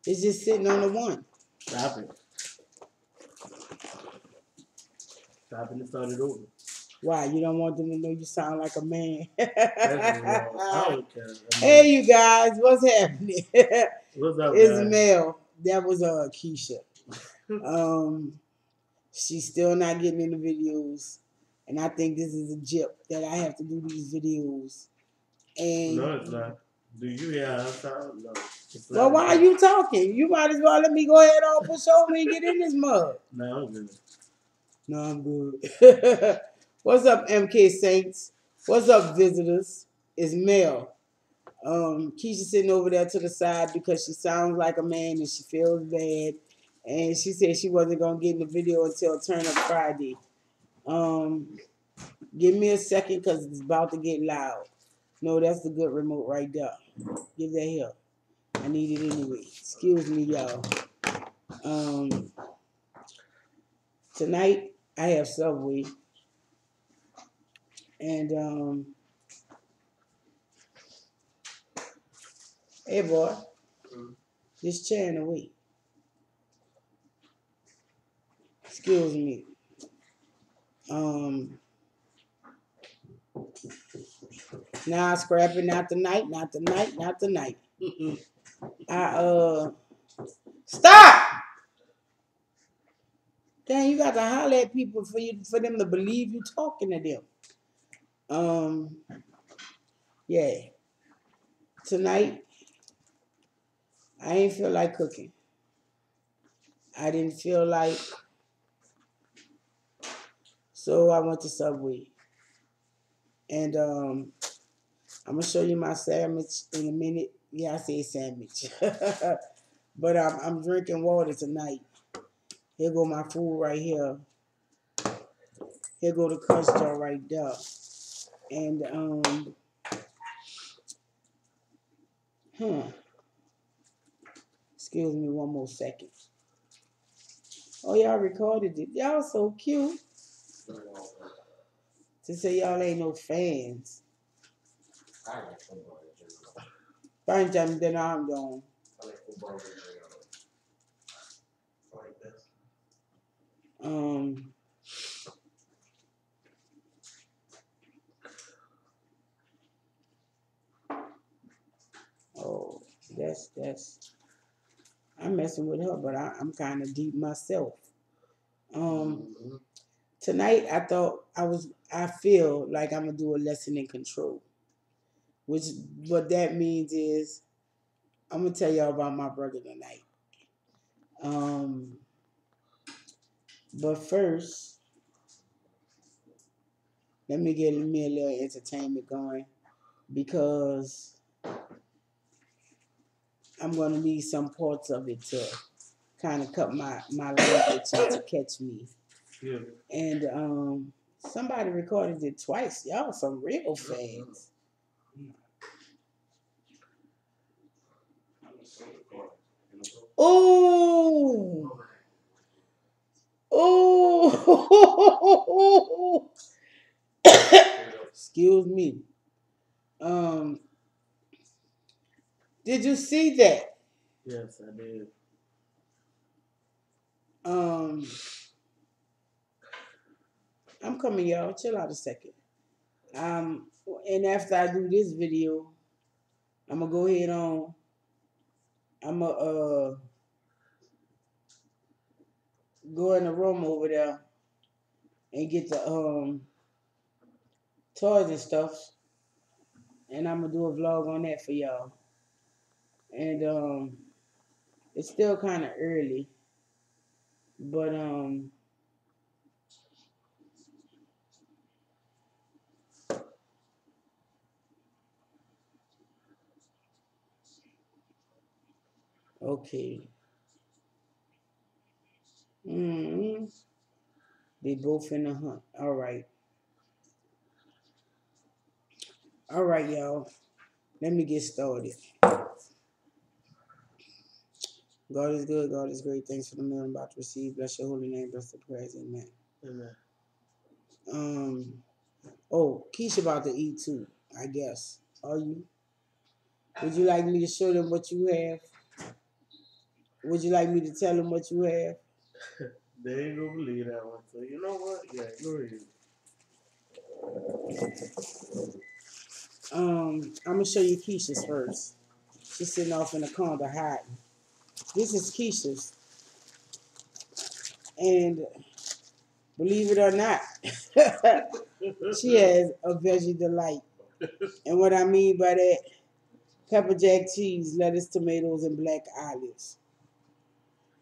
It's just sitting on the one. Stop it. Stop it and start it over. Why? You don't want them to know you sound like a man? That's wrong. I don't care. Hey, you guys, what's happening? What's up, it's guys? Mel. That was Keisha. She's still not getting in the videos, and I think this is a jip that I have to do these videos. And no, it's not. Do you hear how I sound? No. Well, why are you talking? You might as well let me go ahead and push over and get in this mug. No, I'm good. No, I'm good. What's up, MK Saints? What's up, visitors? It's Mel. Keisha sitting over there to the side because she sounds like a man and she feels bad. And she said she wasn't going to get in the video until Turn Up Friday. Give me a second because it's about to get loud. No, that's the good remote right there. Give that here. I need it anyway. Excuse me, y'all. Tonight, I have Subway. And, hey, boy. Just chatting away. Excuse me. Nah, scrapping, not tonight, not tonight, not tonight. Stop! Dang, you got to holler at people for them to believe you talking to them. Yeah. Tonight, I ain't feel like cooking. I didn't feel like, so I went to Subway. And I'm gonna show you my sandwich in a minute. Yeah, I say sandwich. But I'm drinking water tonight. Here go my food right here. Here go the custard right there. And excuse me one more second. Oh, y'all recorded it. Y'all so cute. To say y'all ain't no fans. Fine, Jam, then I'm gone. Oh, that's I'm messing with her, but I'm kind of deep myself. Tonight I feel like I'm gonna do a lesson in control. Which what that means is I'm gonna tell y'all about my brother tonight. But first, let me get me a little entertainment going because I'm gonna need some parts of it to kind of cut my language to catch me. Yeah. And somebody recorded it twice. Y'all some real fans. Oh. Oh. Excuse me. Did you see that? Yes, I did. I'm coming, y'all. Chill out a second. And after I do this video, I'm gonna go ahead on. I'm gonna go in the room over there and get the toys and stuff, and I'm gonna do a vlog on that for y'all. And it's still kind of early, but okay. They both in the hunt. All right. All right, y'all. Let me get started. God is good. God is great. Thanks for the meal I'm about to receive. Bless your holy name. Bless the prayers. Amen. Amen. Oh, Keisha about to eat too, I guess. Are you? Would you like me to show them what you have? Would you like me to tell them what you have? They ain't gonna believe that one. So you know what? Yeah, go ahead. I'm gonna show you Keisha's first. She's sitting off in the corner hiding. This is Keisha's, and believe it or not, she has a veggie delight. And what I mean by that, pepper jack cheese, lettuce, tomatoes, and black olives.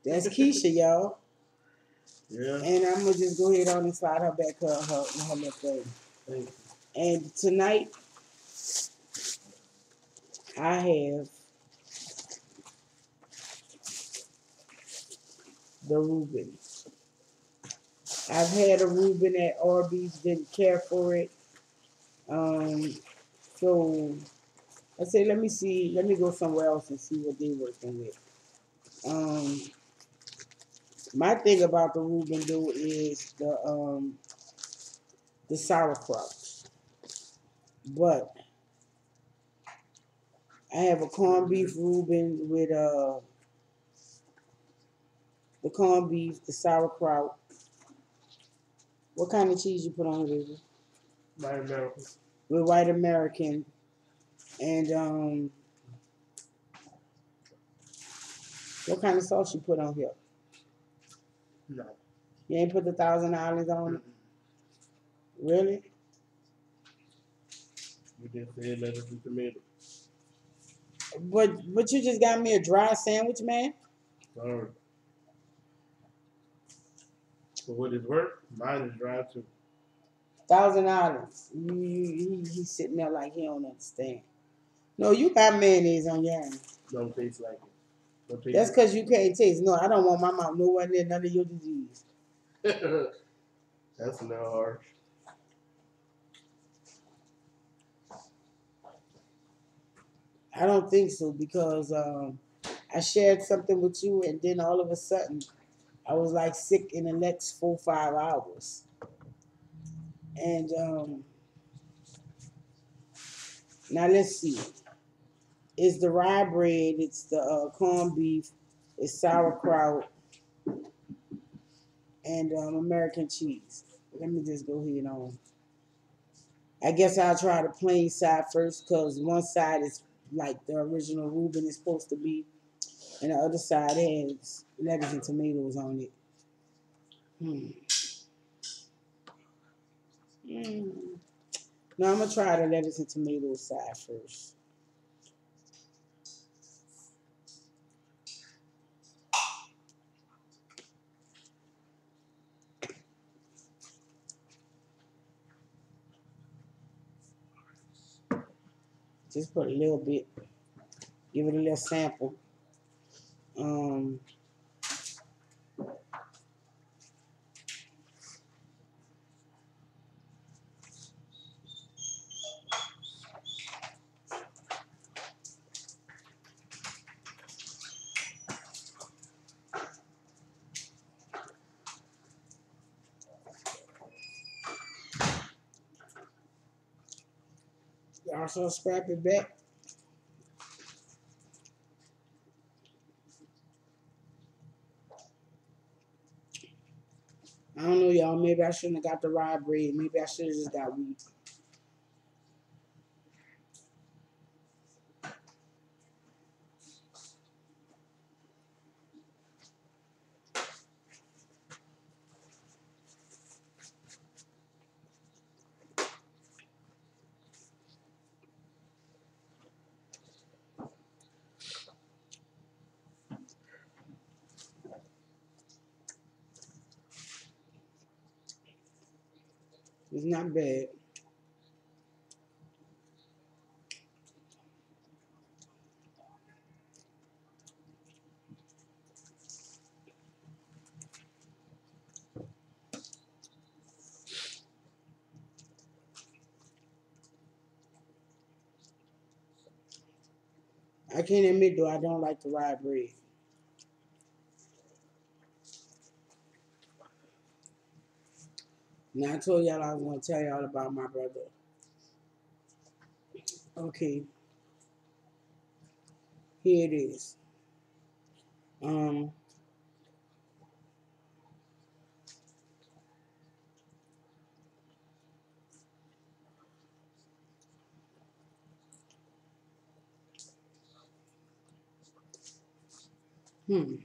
That's Keisha, y'all. Yeah. And I'm gonna just go ahead on and slide her back her little thing. Thank you. And tonight I have the Reuben. I've had a Reuben at Arby's, didn't care for it. So I say, let me see, let me go somewhere else and see what they're working with. Um, my thing about the Reuben though is the sauerkraut. But I have a corned beef Reuben with the corned beef, the sauerkraut. What kind of cheese you put on it, baby? White American. With white American and what kind of sauce you put on here? No. You ain't put the Thousand Islands on it? Really? You just said lettuce and tomato. But you just got me a dry sandwich, man. Sorry. For what it's worth, mine is dry too. Thousand Islands. He's sitting there like he don't understand. No, you got mayonnaise on your hand. Don't taste like it. Don't taste That's because you can't taste. No, I don't want my mouth nowhere near none of your disease. That's a little harsh. I don't think so because I shared something with you and then all of a sudden I was like sick in the next 4 5 hours. And now let's see. It's the rye bread, it's the corned beef, it's sauerkraut, and American cheese. Let me just go ahead on. I guess I'll try the plain side first because one side is like the original Reuben is supposed to be, and the other side has lettuce and tomatoes on it. Hmm. Mm. No, I'm gonna try the lettuce and tomatoes side first. Just put a little bit, give it a little sample. Um, also scrap it back. I don't know, y'all. Maybe I shouldn't have got the rye bread. Maybe I should have just got wheat. It's not bad. I can't admit though I don't like the rye bread. Now I told y'all I was gonna tell y'all about my brother. Okay, here it is. Um, hmm.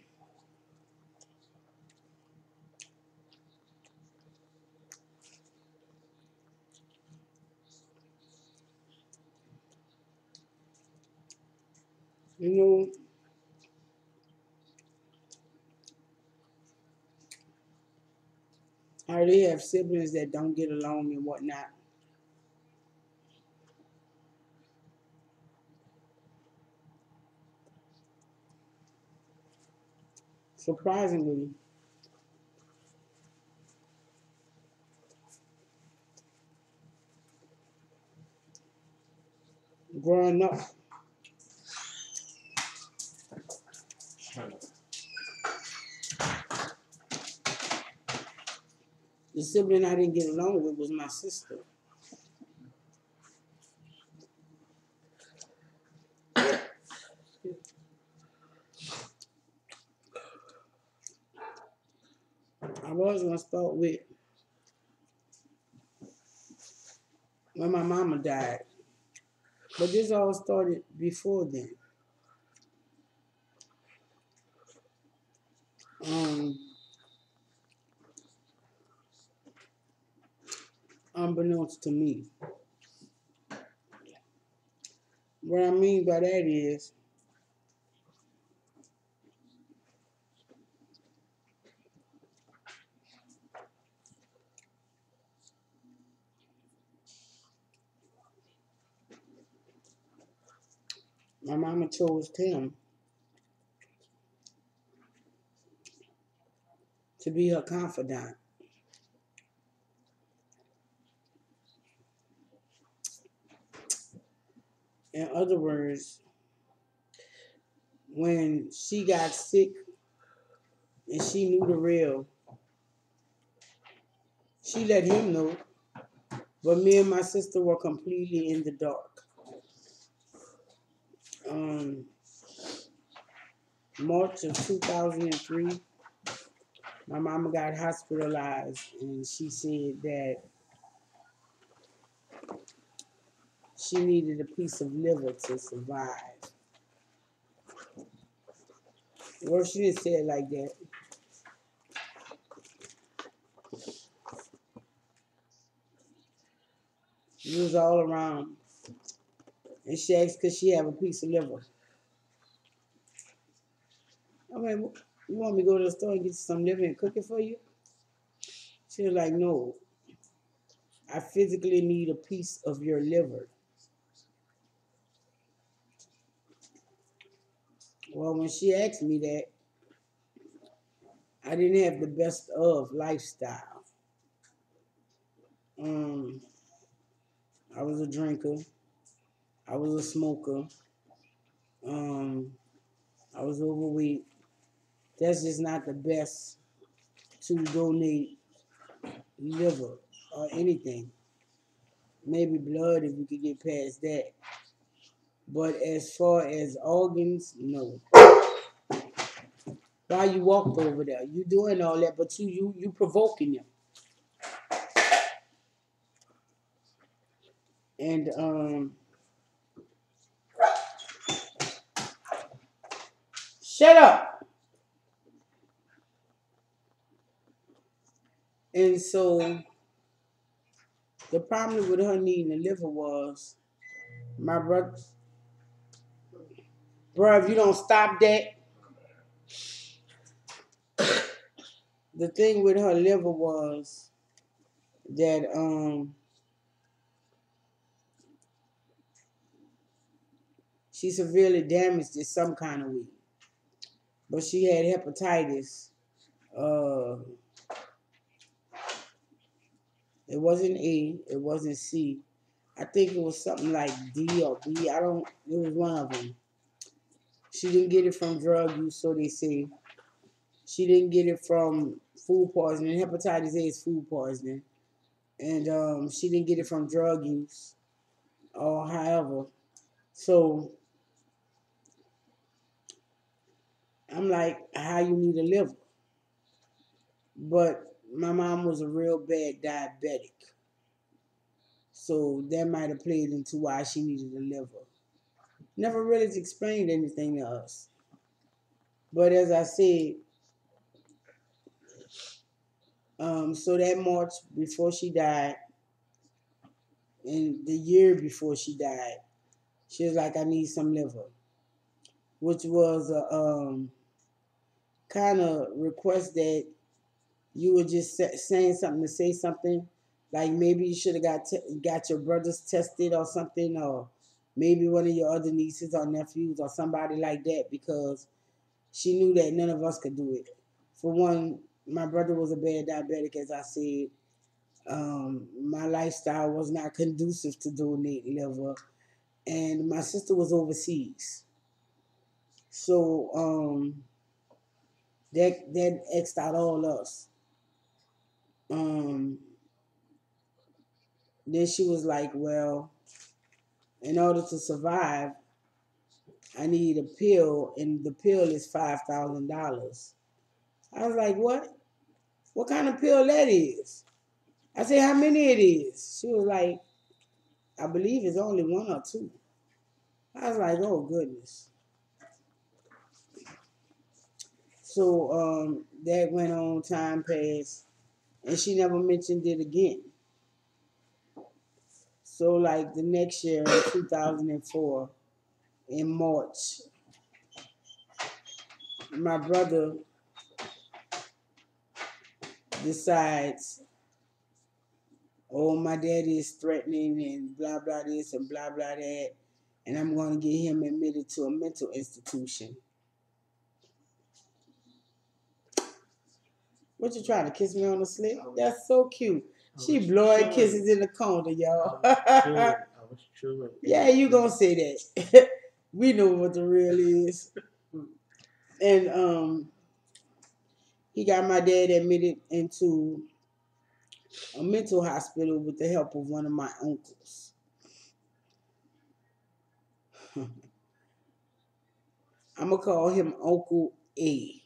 You know, how they have siblings that don't get along and whatnot. Surprisingly, growing up, the sibling I didn't get along with was my sister. I was gonna start with when my mama died, but this all started before then. Um, Unbeknownst to me. What I mean by that is my mama chose Tim to be her confidant. In other words, when she got sick and she knew the real, she let him know, but me and my sister were completely in the dark. Um, March of 2003, my mama got hospitalized and she said that she needed a piece of liver to survive. Well, she didn't say it like that. It was all around. And she asked, could she have a piece of liver? I mean, you want me to go to the store and get you some liver and cook it for you? She was like, no, I physically need a piece of your liver. Well, when she asked me that, I didn't have the best of lifestyle. Um, I was a drinker. I was a smoker. Um, I was overweight. That's just not the best to donate liver or anything. Maybe blood if you could get past that. But as far as organs, no. Why you walked over there? You doing all that, but you provoking them. And shut up. And so the problem with her needing a liver was my brother. Bro, if you don't stop that, the thing with her liver was that she severely damaged it some kind of way. But she had hepatitis. Uh, it wasn't A, it wasn't C. I think it was something like D or B. I don't. It was one of them. She didn't get it from drug use, so they say. She didn't get it from food poisoning. Hepatitis A is food poisoning, and she didn't get it from drug use or however. So I'm like, how you need a liver? But my mom was a real bad diabetic. So that might have played into why she needed a liver. Never really explained anything to us. But as I said, so that March before she died, and the year before she died, she was like, I need some liver, which was a kind of request that you were just saying something to say something. Like maybe you should have got your brothers tested or something, or maybe one of your other nieces or nephews or somebody like that, because she knew that none of us could do it. For one, my brother was a bad diabetic, as I said. My lifestyle was not conducive to donate liver, and my sister was overseas, so that xed out all us. Um, then she was like, "Well, in order to survive, I need a pill, and the pill is $5,000." I was like, "What? What kind of pill that is?" I said, "How many it is?" She was like, "I believe it's only one or two." I was like, "Oh goodness." So that went on, time passed, and she never mentioned it again. So like the next year in 2004, in March, my brother decides, oh, my daddy is threatening and blah blah this and blah blah that, and I'm going to get him admitted to a mental institution. What, you trying to kiss me on the slick? That's so cute. She blowing kisses in the corner, y'all. I was chilling. Yeah, you gonna say that. We know what the real is. And he got my dad admitted into a mental hospital with the help of one of my uncles. I'm gonna call him Uncle A.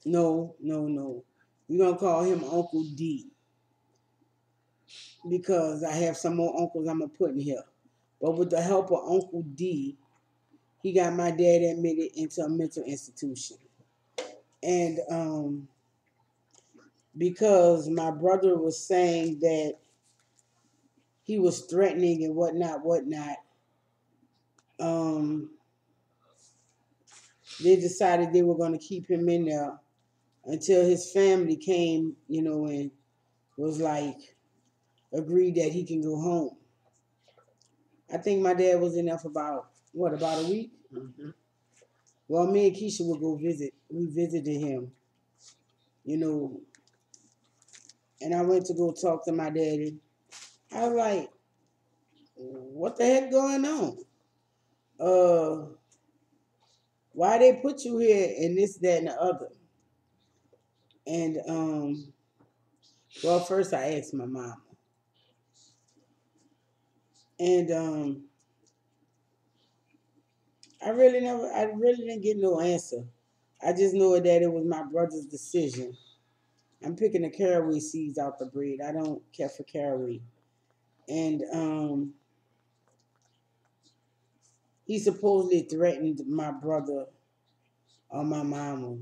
No, no, no. We're gonna call him Uncle D, because I have some more uncles I'm gonna put in here. But with the help of Uncle D, he got my dad admitted into a mental institution. And because my brother was saying that he was threatening and whatnot, whatnot, um, they decided they were going to keep him in there until his family came, and was like, agreed that he can go home. I think my dad was in there for about a week? Mm-hmm. Well, me and Keisha would go visit. We visited him, you know, and I went to go talk to my daddy. I was like, what the heck going on? Uh, why they put you here and this, that, and the other? And well, first I asked my mom, and I really didn't get no answer. I just know that it was my brother's decision. I'm picking the caraway seeds out the bread. I don't care for caraway, and he supposedly threatened my brother or my mama.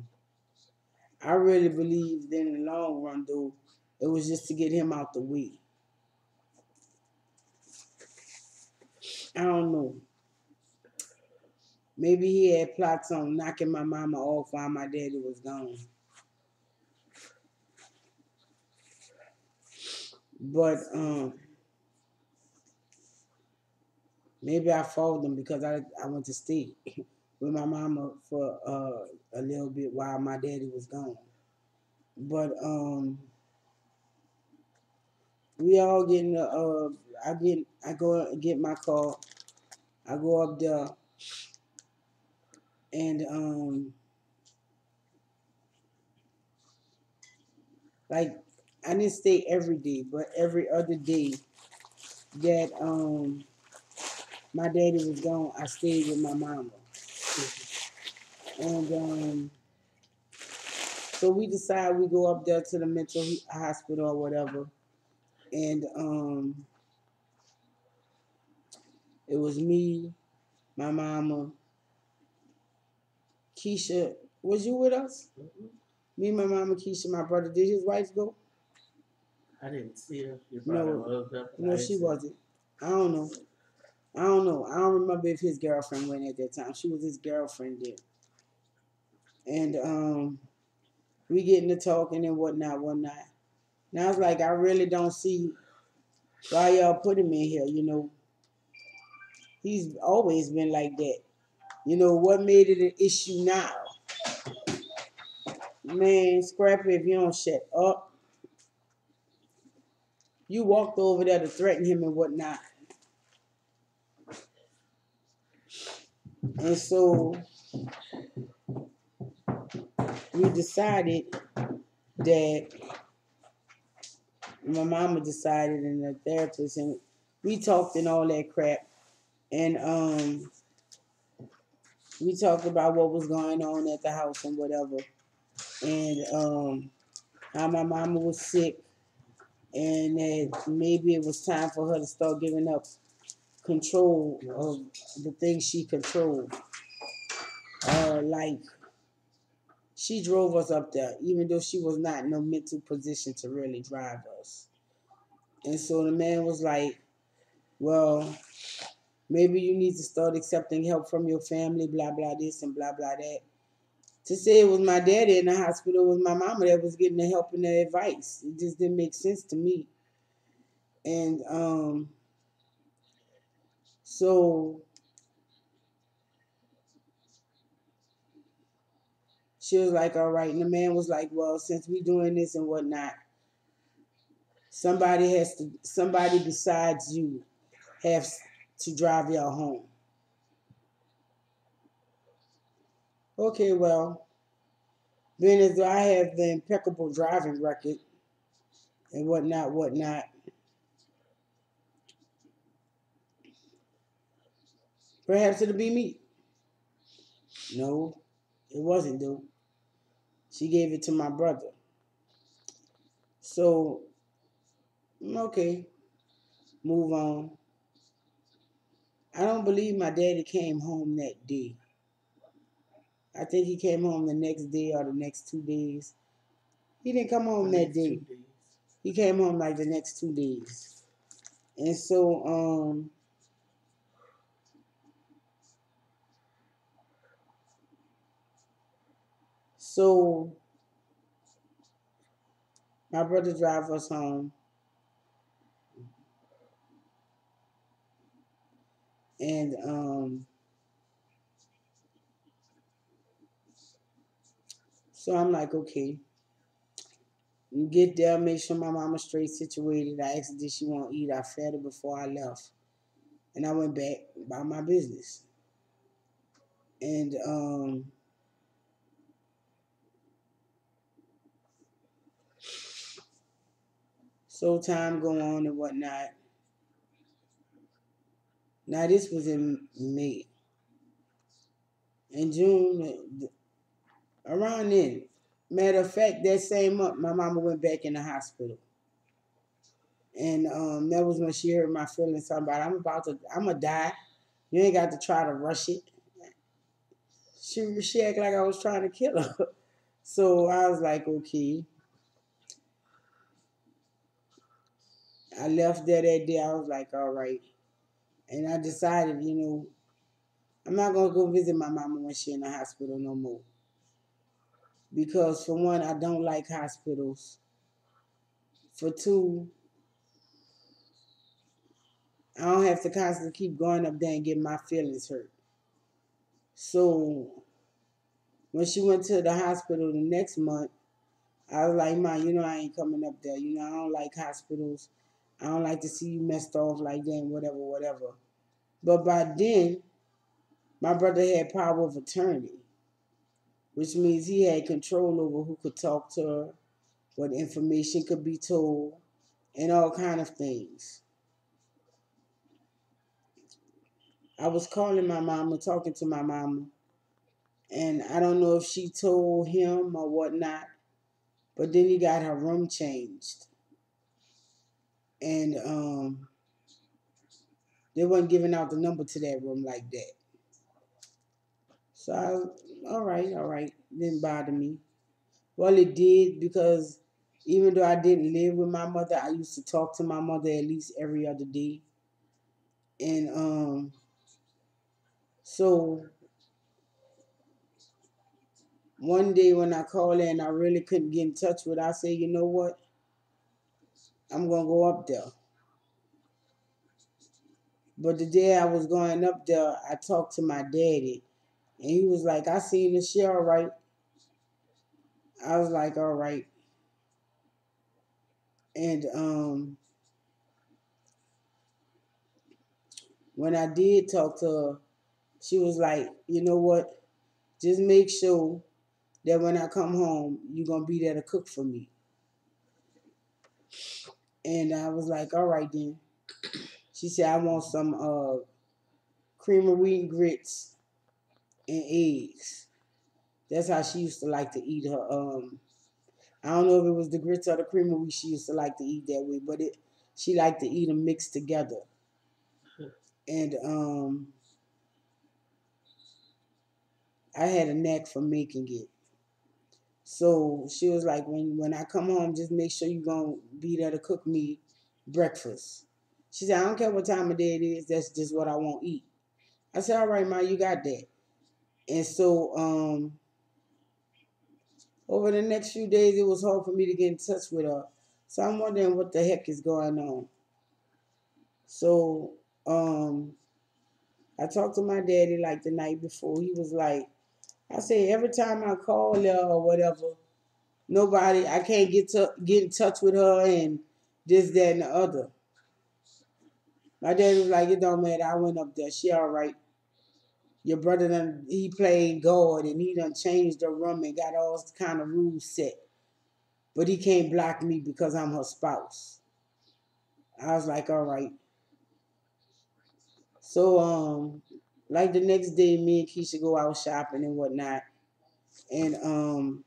I really believe that in the long run, though, it was just to get him out the way. I don't know. Maybe he had plots on knocking my mama off while my daddy was gone. But maybe I followed him because I went to stay with my mama for a little bit while my daddy was gone. But we all getting I go get my car. I go up there, and like, I didn't stay every day, but every other day that my daddy was gone, I stayed with my mama. And so we decide we go up there to the mental hospital or whatever. And it was me, my mama, Keisha. Was you with us? Me, my mama, Keisha, my brother. Did his wife go? I didn't see her. You No, was up, no, she wasn't. I don't know. I don't know. I don't remember if his girlfriend went at that time. She was his girlfriend there. And we getting to talking and whatnot, whatnot. And I was like, I really don't see why y'all put him in here, you know. He's always been like that. You know, what made it an issue now? Man, Scrappy, if you don't shut up, you walked over there to threaten him and whatnot. And so we decided that my mama decided and the therapist and we talked and all that crap. And we talked about what was going on at the house and whatever. And how my mama was sick and that maybe it was time for her to start giving up control of the things she controlled. Like she drove us up there, even though she was not in no mental position to really drive us. And so the man was like, well, maybe you need to start accepting help from your family, blah, blah, this and blah, blah, that. To say it was my daddy in the hospital, it was my mama that was getting the help and the advice. It just didn't make sense to me. And so she was like, all right. And the man was like, well, since we doing this and whatnot, somebody besides you has to drive y'all home. Okay, well, being as though I have the impeccable driving record and whatnot, whatnot, perhaps it'll be me. No, it wasn't, dude. She gave it to my brother. So, okay, move on. I don't believe my daddy came home that day. I think he came home the next day or the next 2 days. He didn't come home that day. He came home like the next 2 days. And so my brother drive us home. And so I'm like, okay. You get there, make sure my mama's straight situated. I asked her, did she want to eat? I fed her before I left. And I went back about my business. And so time go on and whatnot. Now this was in May. In June, around then. Matter of fact, that same month, my mama went back in the hospital. And that was when she heard my feelings talking about, I'm going to die. You ain't got to try to rush it. She acted like I was trying to kill her. So I was like, okay. I left there that day. I was like, all right. And I decided, I'm not going to go visit my mama when she's in the hospital no more. Because for one, I don't like hospitals. For two, I don't have to constantly keep going up there and getting my feelings hurt. So when she went to the hospital the next month, I was like, Ma, I ain't coming up there. I don't like hospitals. I don't like to see you messed off like that and whatever, whatever. But by then, my brother had power of attorney, which means he had control over who could talk to her, what information could be told, and all kind of things. I was calling my mama, talking to my mama, And I don't know if she told him or whatnot, but then he got her room changed. And they wasn't giving out the number to that room like that. So all right, all right. Didn't bother me. Well, it did because even though I didn't live with my mother, I used to talk to my mother at least every other day. And so one day when I called her and I really couldn't get in touch with her, I said, you know what? I'm gonna go up there. But the day I was going up there, I talked to my daddy, and he was like, "I seen the shit, all right." I was like, "All right." And when I did talk to her, she was like, "You know what? Just make sure that when I come home, you're gonna be there to cook for me." And I was like, "All right then." She said, "I want some cream of wheat grits and eggs." That's how she used to like to eat her. I don't know if it was the grits or the cream of wheat she used to like to eat that way, but it she liked to eat them mixed together. And I had a knack for making it. So she was like, when I come home, just make sure you gonna be there to cook me breakfast. She said, I don't care what time of day it is, that's just what I won't eat. I said, all right, Ma, you got that. And so over the next few days, it was hard for me to get in touch with her. So I'm wondering what the heck is going on. So I talked to my daddy like the night before. He was like, I said, every time I call her or whatever, nobody, I can't get in touch with her and this, that, and the other. My dad was like, it don't matter. I went up there. She all right. Your brother done, he played God and he done changed the room and got all kind of rules set. But he can't block me because I'm her spouse. I was like, all right. So, like the next day, me and Keisha go out shopping and whatnot. And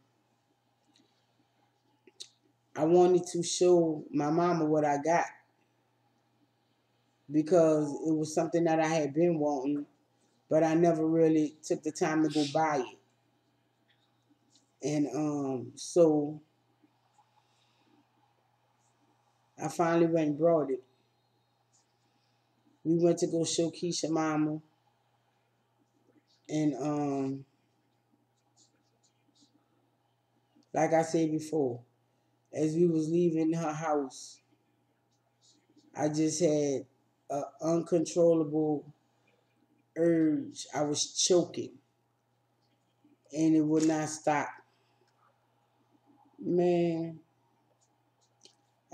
I wanted to show my mama what I got because it was something that I had been wanting, but I never really took the time to go buy it. And so I finally went and brought it. We went to go show Keisha mama, and like I said before, as we was leaving her house, I just had an uncontrollable urge. I was choking, and it would not stop. Man,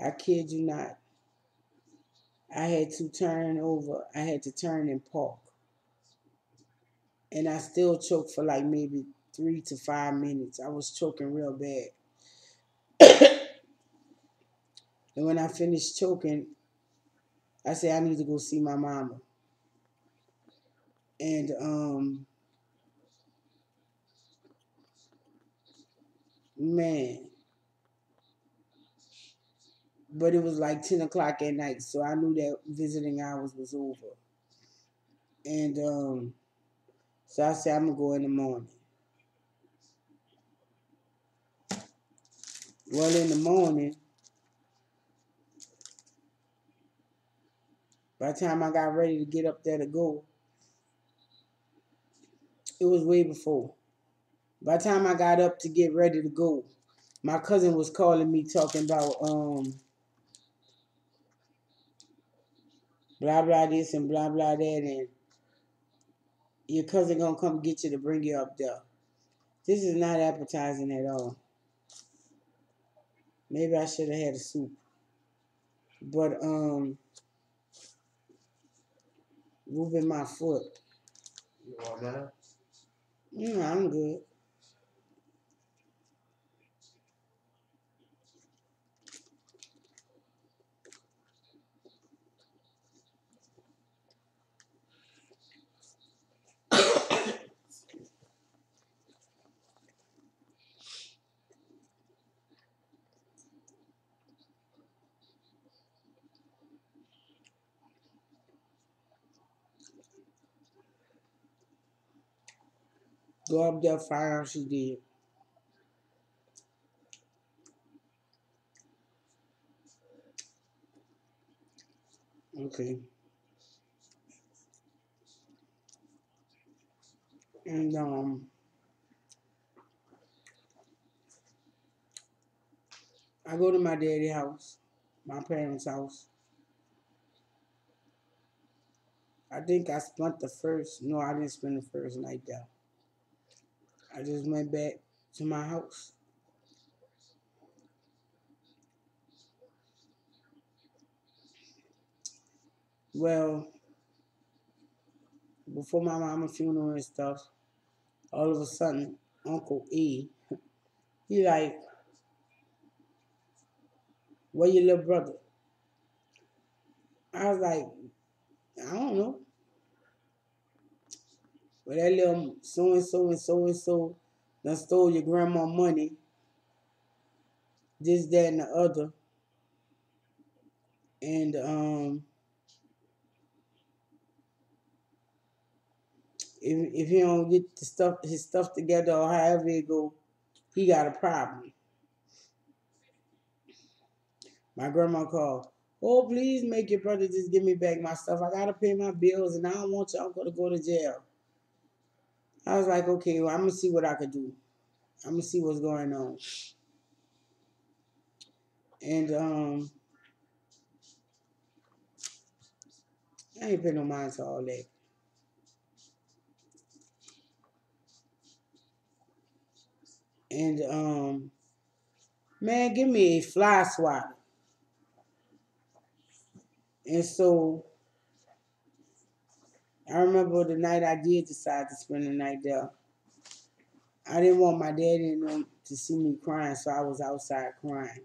I kid you not. I had to turn over. I had to turn and park. And I still choked for like maybe 3 to 5 minutes. I was choking real bad. And when I finished choking, I said, I need to go see my mama. And man, but it was like 10 o'clock at night. So I knew that visiting hours was over. And so I said, I'm going to go in the morning. Well, in the morning, by the time I got ready to get up there to go, it was way before. By the time I got up to get ready to go, my cousin was calling me talking about blah blah this and blah blah that, and your cousin gonna come get you to bring you up there. This is not appetizing at all. Maybe I should have had a soup, but moving my foot. You want that? I'm good. Go up there, find out she did. Okay. And I go to my daddy's house, my parents' house. I think I spent the first. No, I didn't spend the first night there. I just went back to my house. Well, before my mama's funeral and stuff, all of a sudden, Uncle E, he like, where your little brother? I was like, I don't know. Well, that little so and so and so and so done stole your grandma money, this, that, and the other. And if he don't get his stuff together or however it go, he got a problem. My grandma called. Oh, please make your brother just give me back my stuff. I gotta pay my bills, and I don't want your uncle to go to jail. I was like, okay, well, I'm gonna see what I could do. I'm gonna see what's going on. And I ain't pay no mind to all that. And man, give me a fly swatter. And so I remember the night I did decide to spend the night there. I didn't want my daddy and them to see me crying, so I was outside crying.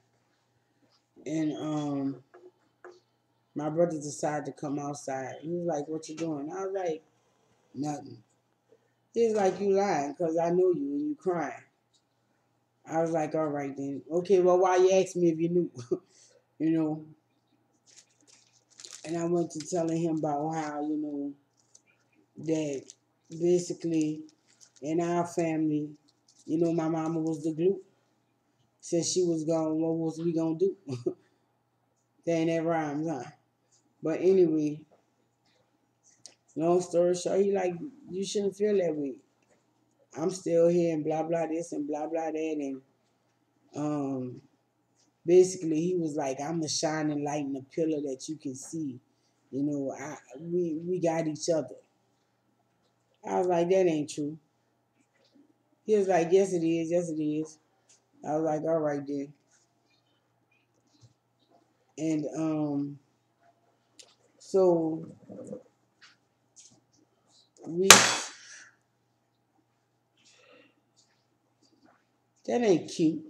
And my brother decided to come outside. He was like, "What you doing?" I was like, "Nothing." He was like, "You lying, cause I know you and you crying." I was like, "All right then. Okay, well, why you asked me if you knew?" you know. And I went to telling him about how that basically in our family, my mama was the glue. Since she was gone, what was we gonna do? Then that rhymes, huh? But anyway, long story short, he like, you shouldn't feel that way. I'm still here and blah blah this and blah blah that and um basically he was like, I'm the shining light and the pillar that you can see. We got each other. I was like, that ain't true. He was like, yes it is, yes it is. I was like, all right then. And so we that ain't cute.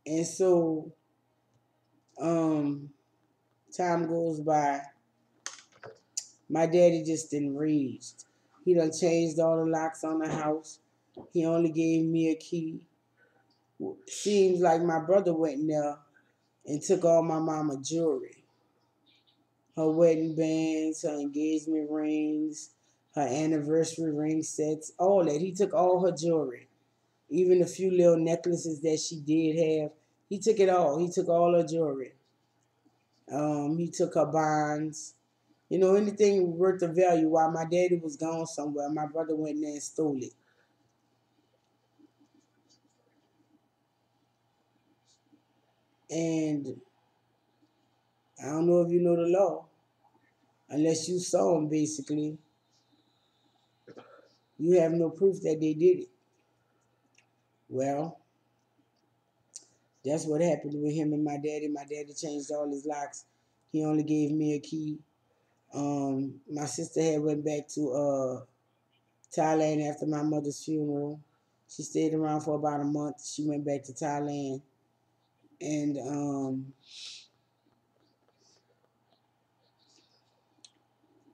And so um time goes by. My daddy just enraged. He done changed all the locks on the house. He only gave me a key. Seems like my brother went in there and took all my mama jewelry. Her wedding bands, her engagement rings, her anniversary ring sets, all that. He took all her jewelry. Even the few little necklaces that she did have. He took it all. He took all her jewelry. He took her bonds. Anything worth of value. While my daddy was gone somewhere, my brother went in there and stole it. And I don't know if you know the law. Unless you saw them, basically, you have no proof that they did it. Well, that's what happened with him and my daddy. My daddy changed all his locks. He only gave me a key. My sister had went back to Thailand after my mother's funeral. She stayed around for about a month. She went back to Thailand, and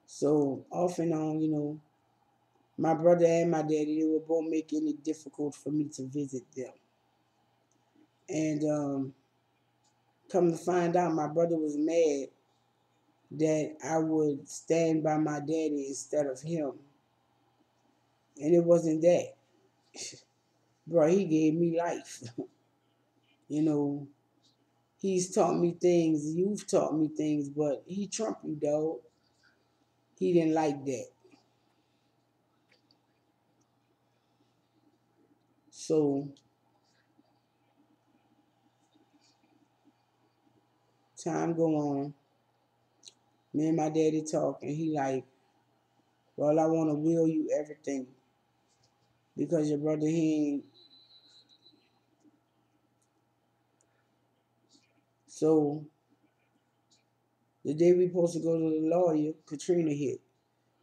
so off and on, my brother and my daddy, they were both making it difficult for me to visit them. And come to find out, my brother was mad that I would stand by my daddy instead of him. And it wasn't that. Bro, he gave me life. You know, he's taught me things, you've taught me things, but he trumped you, dog. He didn't like that. So time go on. Me and my daddy talk, and he like, well, I want to will you everything because your brother he ain't. So the day we supposed to go to the lawyer, Katrina hit.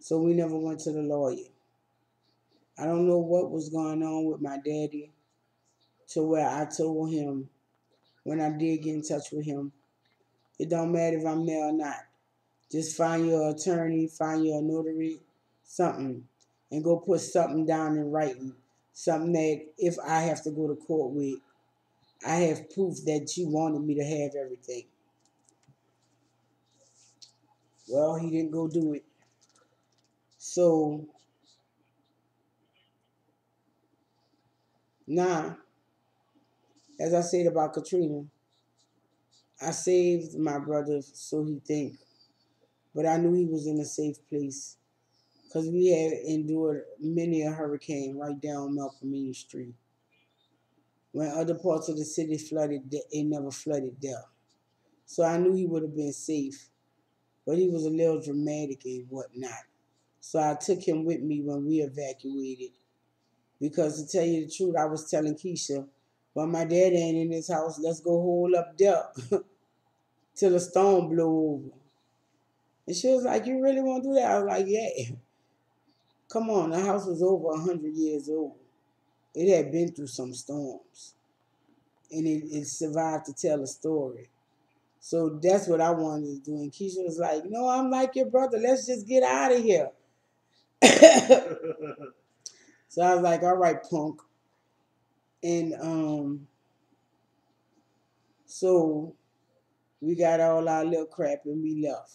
So we never went to the lawyer. I don't know what was going on with my daddy to where I told him when I did get in touch with him, it don't matter if I'm there or not. Just find your attorney, find your notary, something, and go put something down in writing. Something that if I have to go to court with, I have proof that you wanted me to have everything. Well, he didn't go do it. So now, as I said about Katrina, I saved my brother so he think, but I knew he was in a safe place because we had endured many a hurricane right down Malcolm Street. When other parts of the city flooded, it never flooded there. So I knew he would have been safe, but he was a little dramatic and whatnot. So I took him with me when we evacuated. Because to tell you the truth, I was telling Keisha, well, my dad ain't in this house. Let's go hold up there till the storm blow over. And she was like, you really want to do that? I was like, yeah. Come on, the house was over 100 years old. It had been through some storms. And it survived to tell a story. So that's what I wanted to do. And Keisha was like, no, I'm like your brother. Let's just get out of here. So I was like, all right, punk. And so we got all our little crap and we left.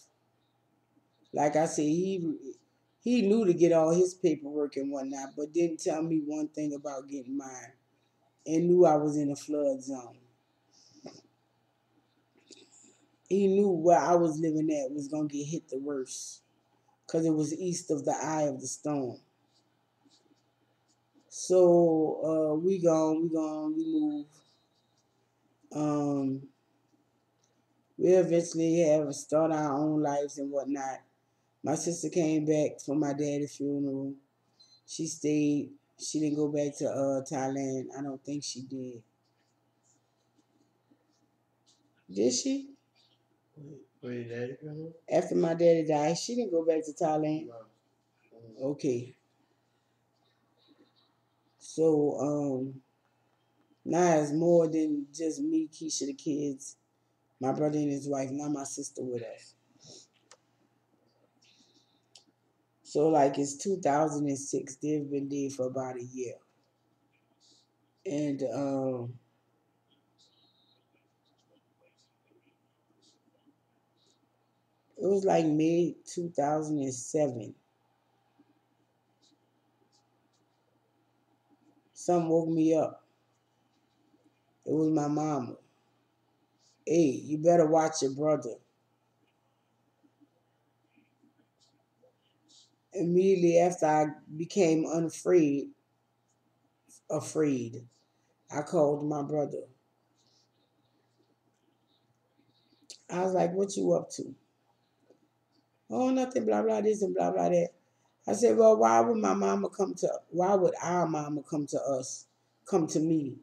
Like I said, he knew to get all his paperwork and whatnot, but didn't tell me one thing about getting mine. And knew I was in a flood zone. He knew where I was living at was gonna get hit the worst, cause it was east of the eye of the storm. So we move. Um, we eventually have start our own lives and whatnot. My sister came back from my daddy's funeral. She stayed. She didn't go back to Thailand. I don't think she did. Did she? Where your daddy from? After my daddy died, she didn't go back to Thailand. No. Okay. So now it's more than just me, Keisha, the kids, my brother and his wife, now my sister with us. So like it's 2006. They've been dead for about a year, and it was like May 2007. Something woke me up. It was my mama. Hey, you better watch your brother. Immediately after I became afraid, I called my brother. I was like, what you up to? Oh, nothing, blah, blah, this and blah, blah, that. I said, well, why would our mama come to us, come to me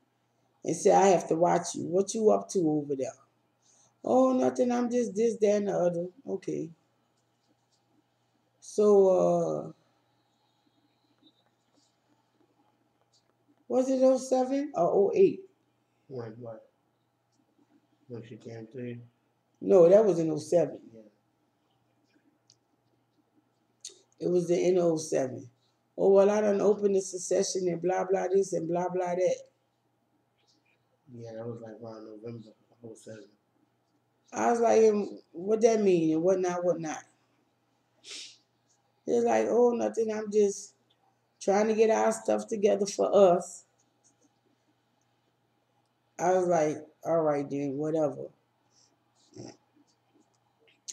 and say, I have to watch you? What you up to over there? Oh, nothing, I'm just this, that, and the other. Okay. So, was it '07 or '08? When what? When she came to you? No, that was in '07. Yeah. It was in '07. Oh, well, I done opened the succession and blah, blah, this and blah, blah, that. Yeah, that was like around November '07. I was like, what that mean and what not, what not. They're like, oh, nothing, I'm just trying to get our stuff together for us. I was like, all right then, whatever.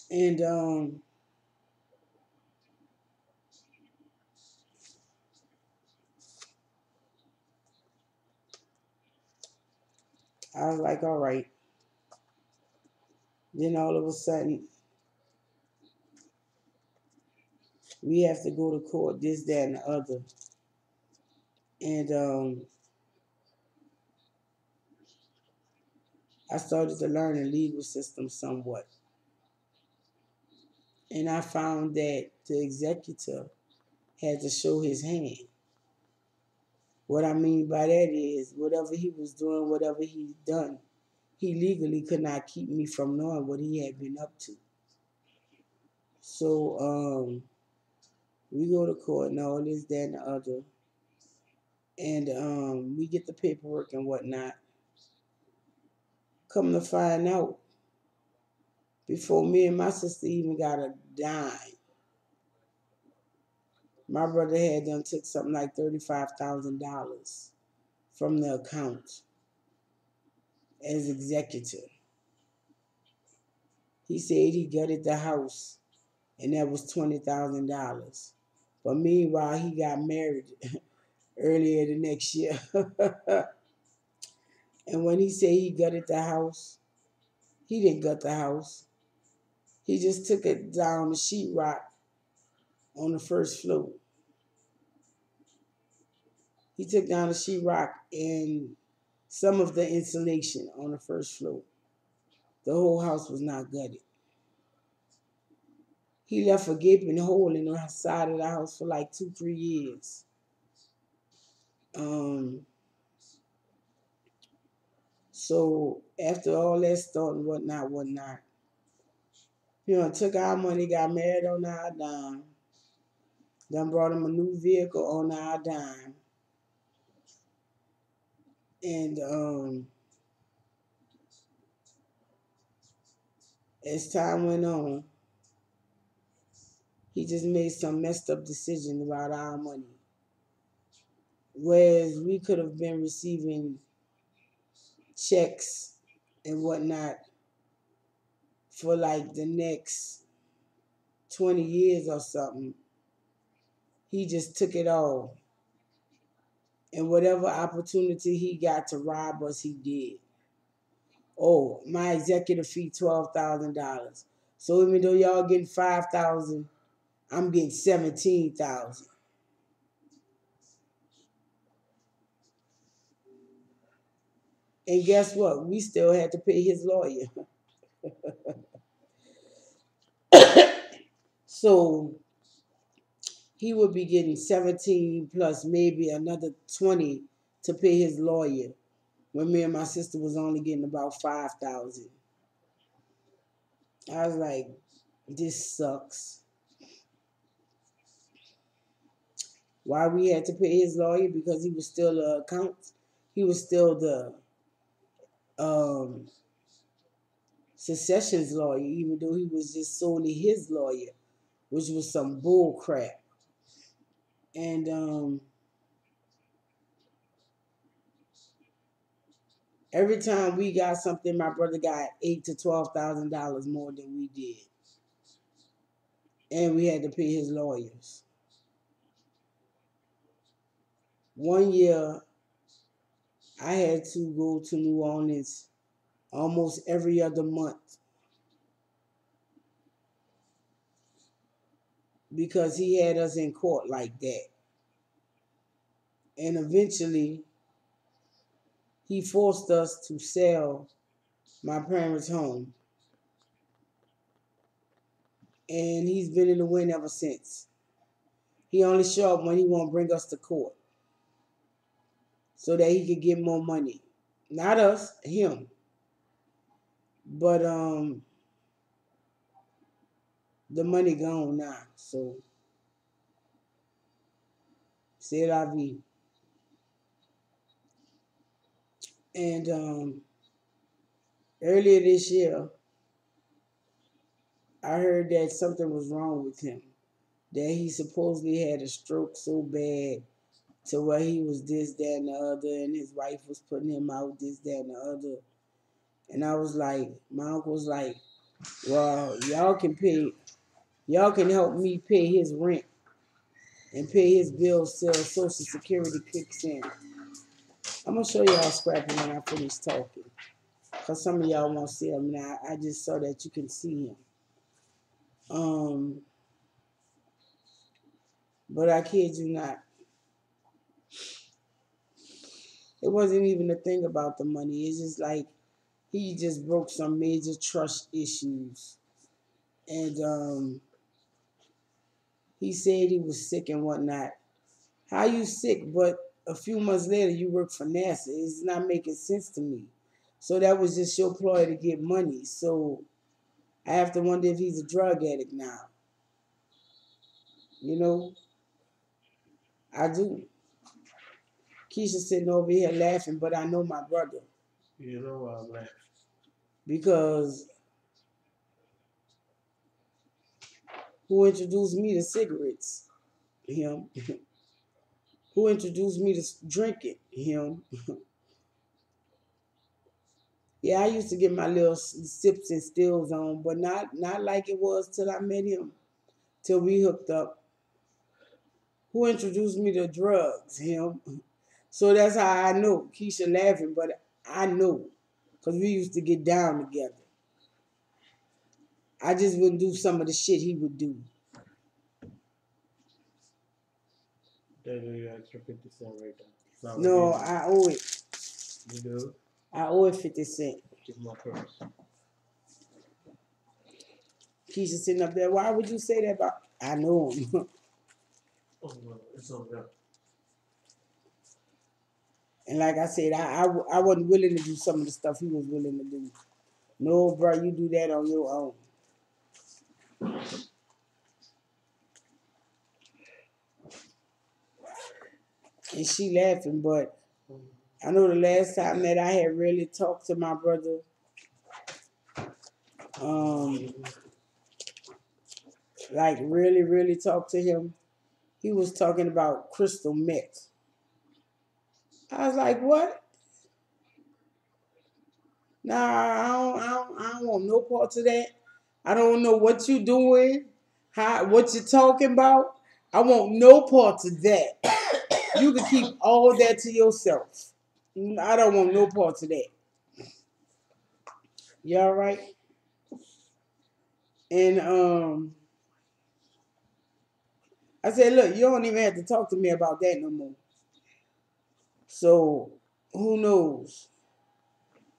And I was like, all right. Then all of a sudden, we have to go to court, this, that, and the other. And I started to learn the legal system somewhat. And I found that the executor had to show his hand. What I mean by that is, whatever he was doing, whatever he done, he legally could not keep me from knowing what he had been up to. So we go to court and all this, that, and the other. And we get the paperwork and whatnot. Come to find out, before me and my sister even got a dime, my brother had done took something like $35,000 from the account as executor. He said he gutted the house, and that was $20,000. But meanwhile, he got married earlier the next year. And when he said he gutted the house, he didn't gut the house. He just took it down the sheetrock on the first floor. He took down the sheetrock and some of the insulation on the first floor. The whole house was not gutted. He left a gaping hole in the side of the house for like 2, 3 years. Um, so after all that stuff and whatnot, took our money, got married on our dime, then brought him a new vehicle on our dime, and as time went on, he just made some messed up decision about our money. Whereas we could have been receiving checks and whatnot for like the next 20 years or something, he just took it all. And whatever opportunity he got to rob us, he did. Oh, my executive fee $12,000. So even though y'all getting 5,000, I'm getting 17,000. And guess what? We still had to pay his lawyer. So he would be getting 17 plus maybe another 20 to pay his lawyer, when me and my sister was only getting about 5,000. I was like, this sucks. Why we had to pay his lawyer? Because he was still the account. He was still the um, secessions lawyer, even though he was just solely his lawyer, which was some bull crap. And every time we got something, my brother got $8,000 to $12,000 more than we did, and we had to pay his lawyers. One year, I had to go to New Orleans almost every other month because he had us in court like that. And eventually, he forced us to sell my parents' home. And he's been in the wind ever since. He only show up when he want to bring us to court so that he could get more money. Not us, him. But the money gone now. So, c'est la vie. And earlier this year, I heard that something was wrong with him. That he supposedly had a stroke so bad to where he was this, that, and the other, and his wife was putting him out, this, that, and the other. And I was like, my uncle was like, well, y'all can help me pay his rent and pay his bills till Social Security kicks in. I'm gonna show y'all Scrappy when I finish talking. Cause some of y'all won't see him now. I just so that you can see him. Um, but I kid you not, it wasn't even a thing about the money. It's just like he just broke some major trust issues, and he said he was sick and whatnot. How you sick, but a few months later you work for NASA? It's not making sense to me. So that was just your ploy to get money. So I have to wonder if he's a drug addict now. You know, I do. Keisha's sitting over here laughing, but I know my brother. You know why I'm laughing? Because who introduced me to cigarettes? Him. Who introduced me to drinking? Him. Yeah, I used to get my little sips and stills on, but not like it was till I met him, till we hooked up. Who introduced me to drugs? Him. So that's how I know. Keisha laughing, but I know, because we used to get down together. I just wouldn't do some of the shit he would do. There go your extra 50 cents right there. It's not No, right I owe it. You do? I owe it 50 cents. Give my purse. Keisha sitting up there. Why would you say that about? I know him. Oh, well, it's over there. And like I said, I wasn't willing to do some of the stuff he was willing to do. No, bro, you do that on your own. And she laughing, but I know the last time that I had really talked to my brother, like really, really talked to him, he was talking about crystal meth. I was like, what? Nah, I don't want no parts of that. I don't know what you doing, what you talking about. I want no parts of that. You can keep all that to yourself. I don't want no parts of that. You all right? And I said, look, you don't even have to talk to me about that no more. So who knows?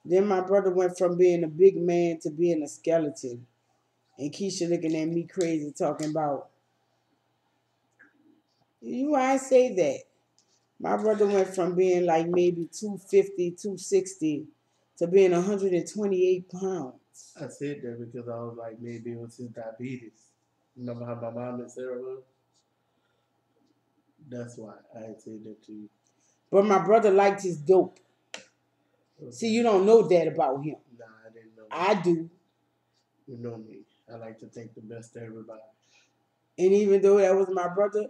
Then my brother went from being a big man to being a skeleton. And Keisha looking at me crazy talking about, you why I say that? My brother went from being like maybe 250, 260 to being 128 pounds. I said that because I was like, maybe it was his diabetes. Remember how my mom and Sarah was? That's why I said that to you. But my brother liked his dope. Okay. See, you don't know that about him. Nah, I didn't know that. I do. You know me. I like to think the best of everybody. And even though that was my brother,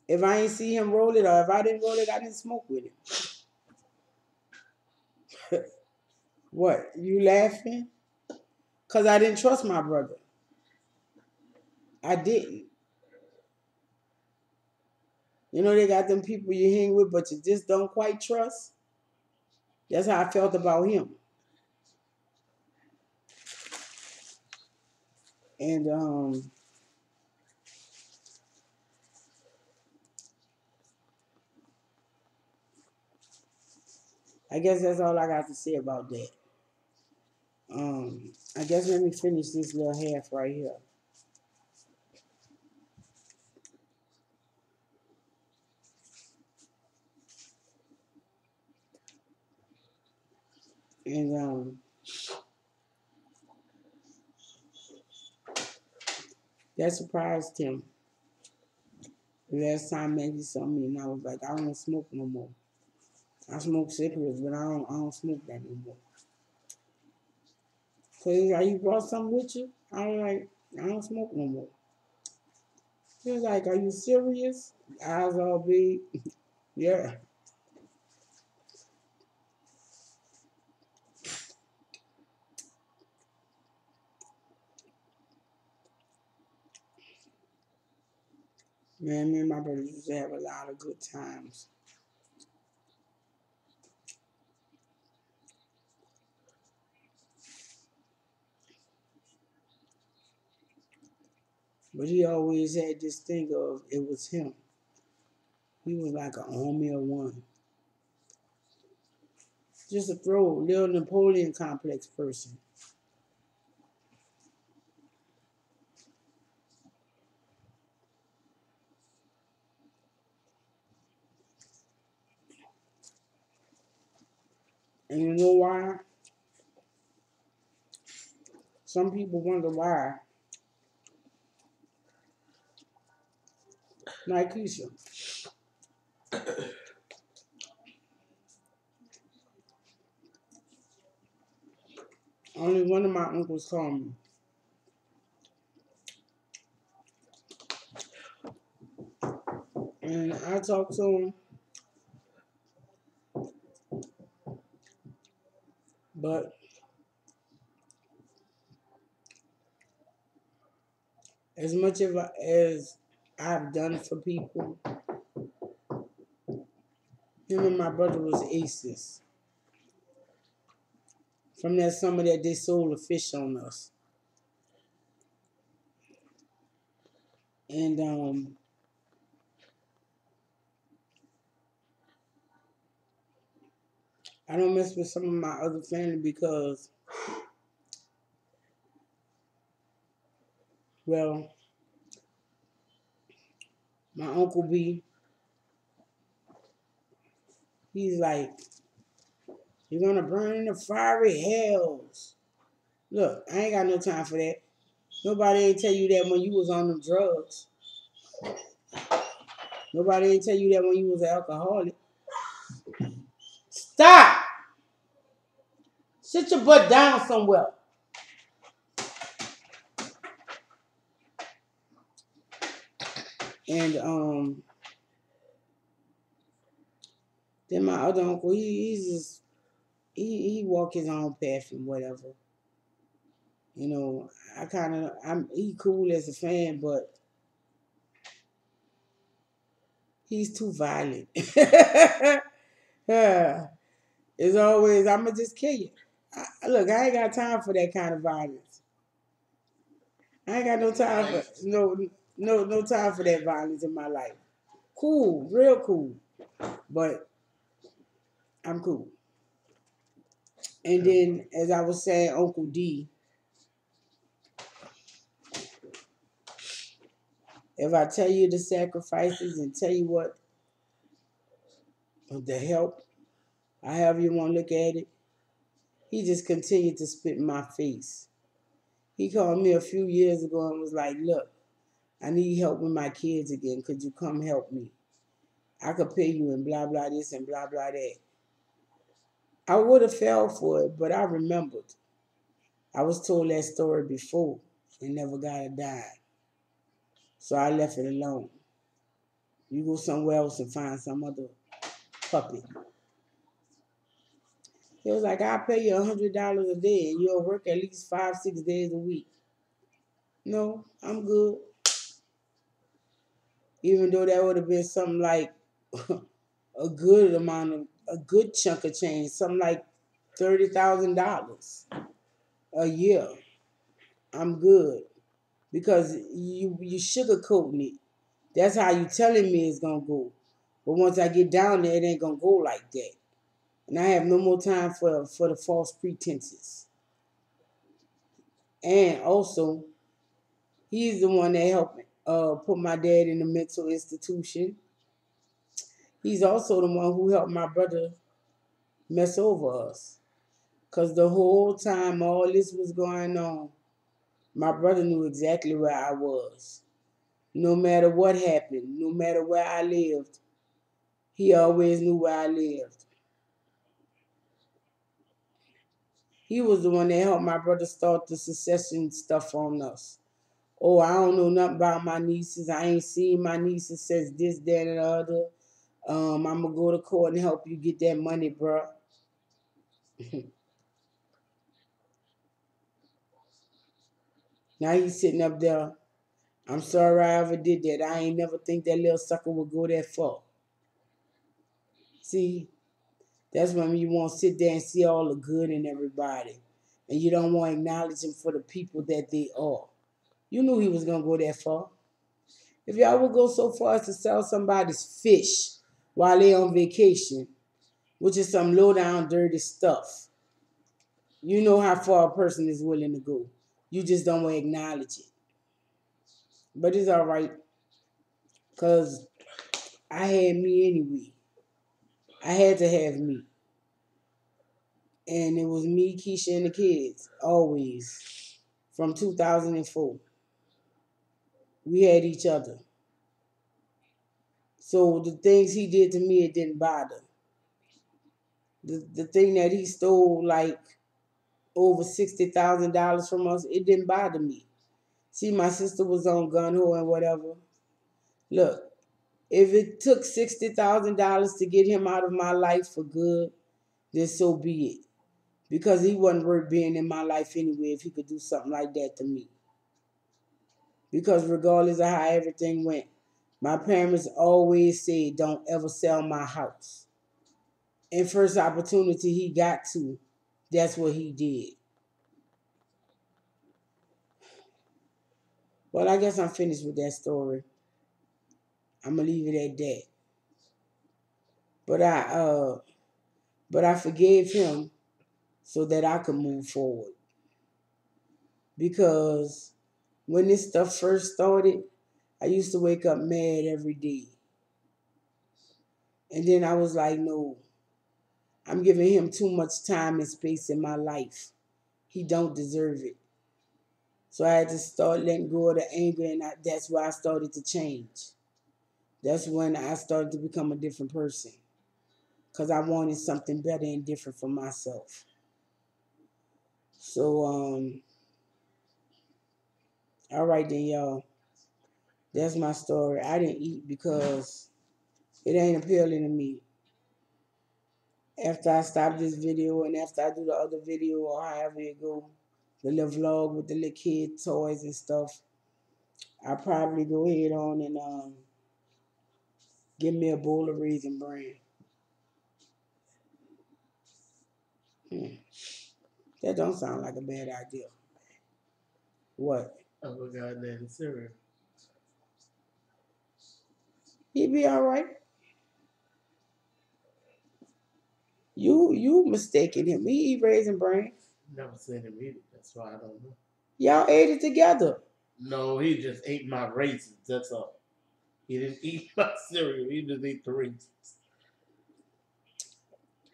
if I ain't see him roll it or if I didn't roll it, I didn't smoke with him. What? You laughing? Because I didn't trust my brother. I didn't. You know, they got them people you hang with, but you just don't quite trust. That's how I felt about him. And I guess that's all I got to say about that. I guess let me finish this little half right here. And that surprised him. The last time that he saw me, and I was like, I don't smoke no more. I smoke cigarettes, but I don't smoke that no more. So he's like, you brought something with you? I was like, I don't smoke no more. He was like, are you serious? Eyes all big. Yeah. Man, me and my brother used to have a lot of good times. But he always had this thing of it was him. He was like an army of one. Just a throw, little Napoleon complex person. And you know why? Some people wonder why. Like Keisha. Only one of my uncles called me. And I talked to him, but as much as I've done for people, him and my brother was aces. From that summer that they sold a fish on us. And I don't mess with some of my other family because, well, my Uncle B, he's like, you're gonna burn in the fiery hells. Look, I ain't got no time for that. Nobody ain't tell you that when you was on them drugs. Nobody ain't tell you that when you was an alcoholic. Stop! Sit your butt down somewhere. And then my other uncle, he's just he walk his own path and whatever. You know, he cool as a fan, but he's too violent. Yeah. It's always I'ma just kill you. Look, I ain't got time for that kind of violence. I ain't got no time for no time for that violence in my life. Cool, real cool, but I'm cool. And then, as I was saying, Uncle D, if I tell you the sacrifices and tell you what the help, however you want to look at it, he just continued to spit in my face. He called me a few years ago and was like, look, I need help with my kids again. Could you come help me? I could pay you and blah, blah, this and blah, blah, that. I would have fell for it, but I remembered. I was told that story before and never got a dime. So I left it alone. You go somewhere else and find some other puppy. He was like, I'll pay you $100 a day and you'll work at least 5, 6 days a week. No, I'm good. Even though that would have been something like a good chunk of change, something like $30,000 a year. I'm good because you sugarcoating it. That's how you telling me it's gonna go. But once I get down there, it ain't gonna go like that. And I have no more time for the false pretenses. And also, he's the one that helped me put my dad in a mental institution. He's also the one who helped my brother mess over us. Because the whole time all this was going on, my brother knew exactly where I was. No matter what happened, no matter where I lived, he always knew where I lived. He was the one that helped my brother start the succession stuff on us. Oh, I don't know nothing about my nieces. I ain't seen my nieces since this, that, and the other. I'm gonna go to court and help you get that money, bruh. Now he's sitting up there. I'm sorry I ever did that. I ain't never think that little sucker would go that far. See, that's when you want to sit there and see all the good in everybody. And you don't want to acknowledge them for the people that they are. You knew he was going to go that far. If y'all would go so far as to sell somebody's fish while they on vacation, which is some low down dirty stuff, you know how far a person is willing to go. You just don't want to acknowledge it. But it's all right, because I had me anyway. I had to have me. And it was me, Keisha, and the kids, always. From 2004. We had each other. So the things he did to me, it didn't bother. The thing that he stole, like, over $60,000 from us, it didn't bother me. See, my sister was on gun ho and whatever. Look, if it took $60,000 to get him out of my life for good, then so be it. Because he wasn't worth being in my life anyway if he could do something like that to me. Because regardless of how everything went, my parents always said, don't ever sell my house. And first opportunity he got to, that's what he did. Well, I guess I'm finished with that story. I'm gonna leave it at that. But I forgave him so that I could move forward. Because when this stuff first started, I used to wake up mad every day. And then I was like, no, I'm giving him too much time and space in my life. He don't deserve it. So I had to start letting go of the anger, and that's why I started to change. That's when I started to become a different person, because I wanted something better and different for myself. So, all right then, y'all. That's my story. I didn't eat because it ain't appealing to me. After I stop this video and after I do the other video or however it go, the little vlog with the little kid toys and stuff, I'll probably go ahead on and give me a bowl of Raisin Bran. Hmm. That don't sound like a bad idea. What? I forgot that in cereal. He be all right. You mistaken him. He eat Raisin Bran. Never seen him eat it. That's why I don't know. Y'all ate it together. No, he just ate my raisins. That's all. He didn't eat my cereal. He just ate the raisins.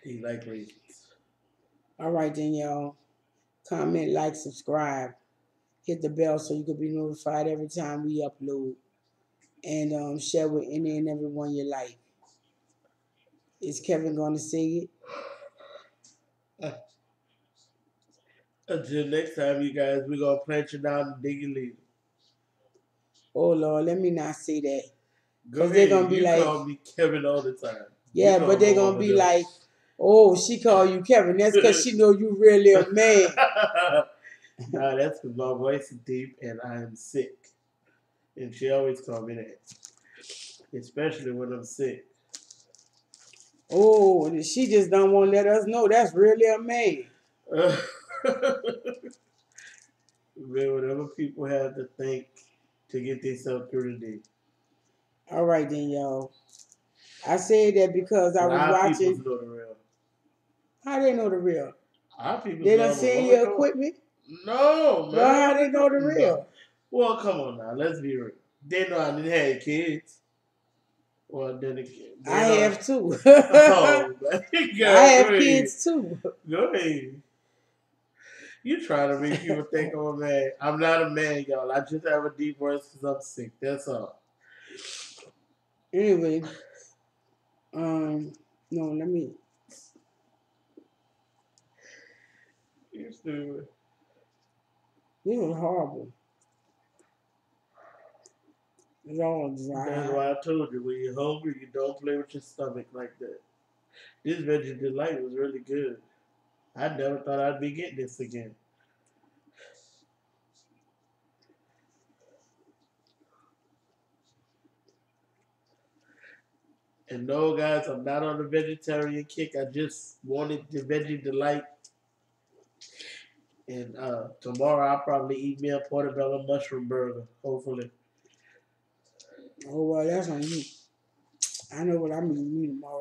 He like raisins. All right then, y'all. Comment, like, subscribe. Hit the bell so you can be notified every time we upload. And share with any and everyone you like. Is Kevin gonna say it? Until next time, you guys, we're gonna plant you down and dig you later. Oh Lord, let me not say that. Go Because they're gonna ahead. be You like, call me Kevin all the time. You yeah, but don't they're know gonna I'm a be devil. like, oh, she called you Kevin. That's because she know you really a man. Nah, that's because my voice is deep and I am sick. And she always calls me that. Especially when I'm sick. Oh, and she just don't want to let us know that's really a man. Man, whatever people have to think to get themselves through the day. All right then, y'all. I said that because I A was lot of people watching. know the real. How they know the real? A lot of people They know done I'm a seen woman. your equipment. No, Well, how man. they know the No. real? Well, come on now. Let's be real. They know I didn't have kids. Well, then again, I they know. have too. Oh, man. I God, go have ahead. kids too. Go ahead. You trying to make people think I'm a man. I'm not a man, y'all. I just have a deep voice because I'm sick. That's all. Anyway, no, let me. You stupid. This was horrible. It's all dry. That's why I told you, when you're hungry, you don't play with your stomach like that. This veggie delight was really good. I never thought I'd be getting this again. And no, guys, I'm not on the vegetarian kick. I just wanted the veggie delight. And tomorrow I'll probably eat me a portobello mushroom burger, hopefully. Oh well, that's on you. I know what I'm gonna eat tomorrow.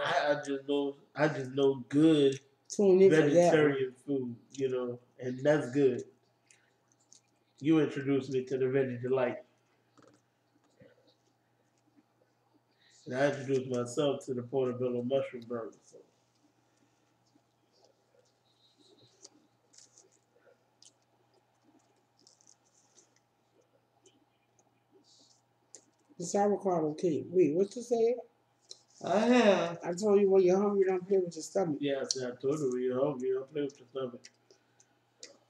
I just know good Tune in for that one. vegetarian food, you know, and that's good. You introduced me to the veggie delight. And I introduced myself to the portobello mushroom burger. So. The sauerkraut okay. Wait, what you say? I have. I told you when you're hungry, don't play with your stomach. Yeah, I told you when you're hungry, don't play with your stomach.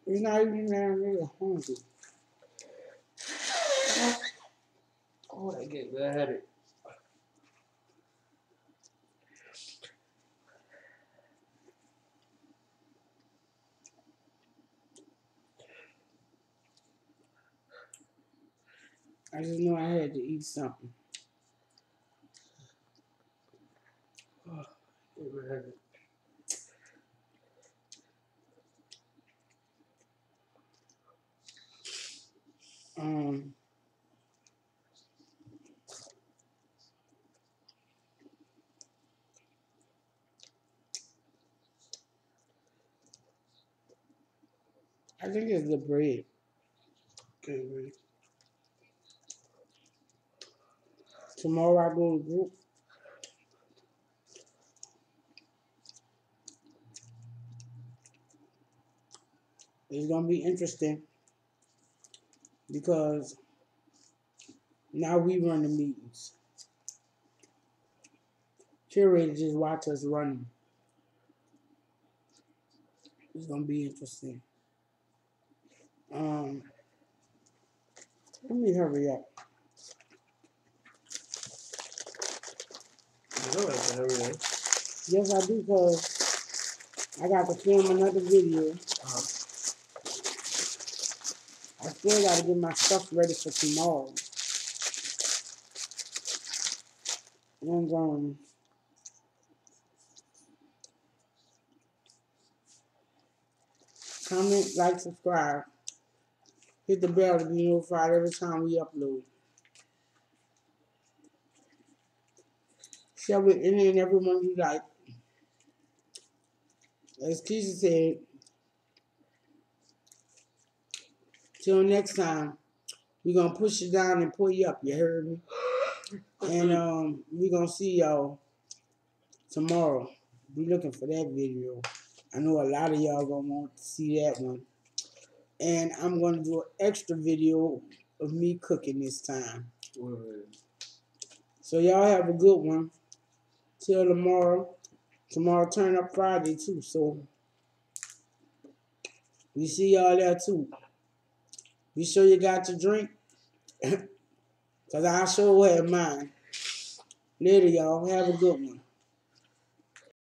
It's not even that I'm really hungry. Oh, I get that headache. I just knew I had to eat something. Oh, I get that headache. I think it's the bread. Okay, wait. Tomorrow I go to group. It's gonna be interesting because now we run the meetings. Curators just watch us running. It's gonna be interesting. Let me hurry up. You don't have to hurry up. Yes, I do, because I got to film another video. I still got to get my stuff ready for tomorrow. And comment, like, subscribe. Hit the bell to be notified every time we upload. Share with any and everyone you like. As Keisha said, till next time, we're going to push you down and pull you up. You heard me? And we're going to see y'all tomorrow. Be looking for that video. I know a lot of y'all going to want to see that one. And I'm going to do an extra video of me cooking this time. So y'all have a good one. Till tomorrow. Tomorrow turn up Friday too. So we see y'all there too. Be sure you got your drink. Because I sure have mine. Later, y'all. Have a good one.